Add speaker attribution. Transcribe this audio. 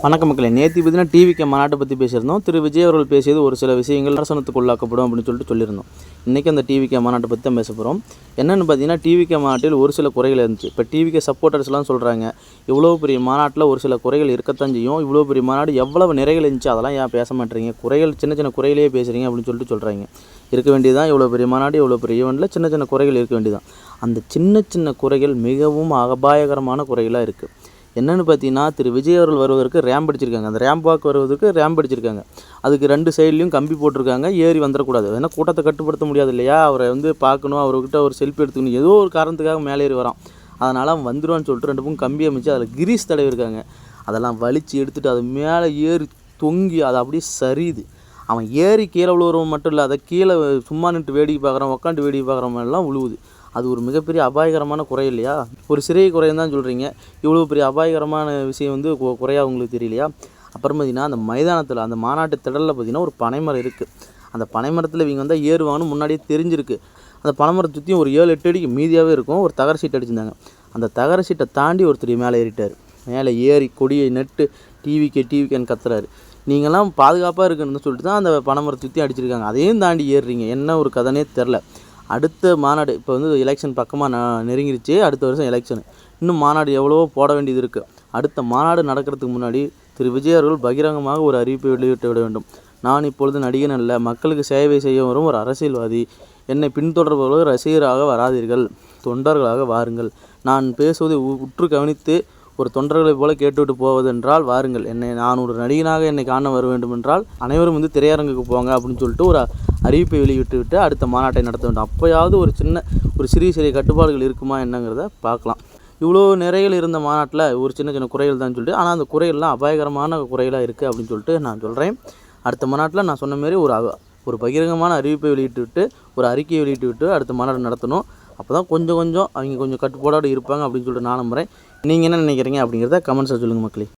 Speaker 1: வணக்க மக்களே, நேற்று பார்த்தீங்கன்னா டிவிக்கு மாநாட்டை பற்றி பேசியிருந்தோம். திரு விஜய் அவர்கள் பேசியது ஒரு சில விஷயங்கள் விமர்சனத்துக்கு உள்ளாக்கப்படும் அப்படின்னு சொல்லியிருந்தோம். இன்றைக்கி அந்த டிவிக்கு மாநாட்டை பற்றி தான் பேச போகிறோம். என்னென்னு பார்த்தீங்கன்னா, டிவிக்கு மாநாட்டில் ஒரு சில குறைகள் இருந்துச்சு. இப்போ டிவிக்கு சப்போர்ட்டர்ஸ்லாம் சொல்கிறாங்க, இவ்வளோ பெரிய மாநாட்டில் ஒரு சில குறைகள் இருக்கத்தான் செய்யும். இவ்வளோ பெரிய மாநாடு எவ்வளவு நிறைகள் இருந்துச்சு, அதெல்லாம் ஏன் பேச மாட்டேறீங்க, குறைகள் சின்ன சின்ன குறையிலேயே பேசுகிறீங்க அப்படின்னு சொல்கிறாங்க. இருக்க வேண்டியதான், இவ்வளோ பெரிய மாநாடு, இவ்வளோ பெரிய ஈவெண்ட்டில் சின்ன சின்ன குறைகள் இருக்க வேண்டியதான். அந்த சின்ன சின்ன குறைகள் மிகவும் அபாயகரமான குறைகளாக இருக்குது. என்னென்னு பார்த்தீங்கன்னா, திரு விஜய் அவர்கள் வருவதற்கு ரேம்ப் அடிச்சிருக்காங்க. அந்த ரேம்ப் வாக் வருவதற்கு ரேம்ப் அடிச்சிருக்காங்க. அதுக்கு 2 சைட்லேயும் கம்பி போட்டிருக்காங்க. ஏறி வந்துடக்கூடாது. ஏன்னா கூட்டத்தை கட்டுப்படுத்த முடியாது இல்லையா, அவரை பார்க்கணும், அவர்கிட்ட ஒரு செல்ஃபி எடுத்துக்கணும், ஏதோ ஒரு காரணத்துக்காக மேலே ஏறி வரான். அதனால் அவன் வந்துடுவான்னு சொல்லிட்டு 2 பக்கம் கம்பி அமைச்சு அதில் கிரீஸ் தடவி இருக்காங்க. அதெல்லாம் வலித்து எடுத்துகிட்டு அது மேலே ஏறி தொங்கி அதை அப்படியே சரியுது. அவன் ஏறி கீழே விழுவுறவன் மட்டும் இல்லை, அதை கீழே சும்மா நின்று வேடிக்கை பார்க்குறான், உட்காந்து வேடிக்கை பார்க்குறவங்கலாம் விழுவுது. அது ஒரு மிகப்பெரிய அபாயகரமான குறை இல்லையா? ஒரு சிறிய குறைன்னு தான் சொல்கிறீங்க, இவ்வளோ பெரிய அபாயகரமான விஷயம் குறையாக உங்களுக்கு தெரியலையா? அப்புறம் பார்த்திங்கன்னா, அந்த மைதானத்தில் அந்த மாநாட்டு திடலில் பார்த்திங்கன்னா ஒரு பனைமரம் இருக்குது. அந்த பனைமரத்தில் இவங்க வந்தால் ஏறுவாங்கன்னு முன்னாடியே தெரிஞ்சிருக்கு. அந்த பனைமரத்தை சுற்றியும் ஒரு 7-8 அடிக்கு மீதியாகவே இருக்கும். ஒரு தகர சீட் அடிச்சிருந்தாங்க. அந்த தகர சீட்டை தாண்டி ஒருத்தர் மேலே ஏறிட்டார். மேலே ஏறி கொடியை நட்டு டிவிக்கேன்னு கத்துறாரு. நீங்கள்லாம் பாதுகாப்பாக இருக்குன்னு சொல்லிட்டு தான் அந்த பனைமரத்தை சுற்றி அடிச்சிருக்காங்க. அதையும் தாண்டி ஏறுறீங்க, என்ன ஒரு கதைனே தெரில. அடுத்த மாநாடு இப்போ எலெக்ஷன் பக்கமாக நெருங்கிருச்சு. அடுத்த வருஷம் எலெக்ஷனு. இன்னும் மாநாடு எவ்வளவோ போட வேண்டியது இருக்குது. அடுத்த மாநாடு நடக்கிறதுக்கு முன்னாடி திரு விஜய் அவர்கள் பகிரங்கமாக ஒரு அறிவிப்பை வெளியிட்டு விட வேண்டும். நான் இப்பொழுது நடிகன் அல்ல, மக்களுக்கு சேவை செய்ய வரும் ஒரு அரசியல்வாதி. என்னை பின்தொடர்பவர்கள் ரசிகராக வராதீர்கள், தொண்டர்களாக வாருங்கள். நான் பேசுவதை உற்று கவனித்து ஒரு தொண்டர்களைப் போல கேட்டுவிட்டு போவதென்றால் வாருங்கள். நான் ஒரு நடிகனாக என்னை காண வர வேண்டும் என்றால் அனைவரும் திரையரங்குக்கு போங்க அப்படின்னு சொல்லிட்டு ஒரு அறிவிப்பை வெளியிட்டு அடுத்த மாநாட்டை நடத்த வேண்டும். அப்போயாவது ஒரு சிறிய கட்டுப்பாடுகள் இருக்குமா என்னங்கிறத பார்க்கலாம். இவ்வளோ நிறைகள் இருந்த மாநாட்டில் ஒரு சின்ன குறைகள் தான் சொல்லிட்டு, ஆனால் அந்த குறைகள்லாம் அபாயகரமான குறைகளாக இருக்குது அப்படின்னு சொல்லிட்டு நான் சொல்கிறேன். அடுத்த மாநாட்டில் நான் சொன்ன மாரி ஒரு பகிரங்கமான அறிவிப்பை வெளியிட்டு ஒரு அறிக்கையை வெளியிட்டு அடுத்த மாநாடு நடத்தணும். அப்போ தான் கொஞ்சம் அவங்க கட்டுப்பாடோடு இருப்பாங்க அப்படின்னு சொல்லிட்டு நான் நம்புகிறேன். நீங்கள் என்ன நினைக்கிறீங்க அப்படிங்கிறத கமெண்ட்ஸில் சொல்லுங்கள் மக்களே.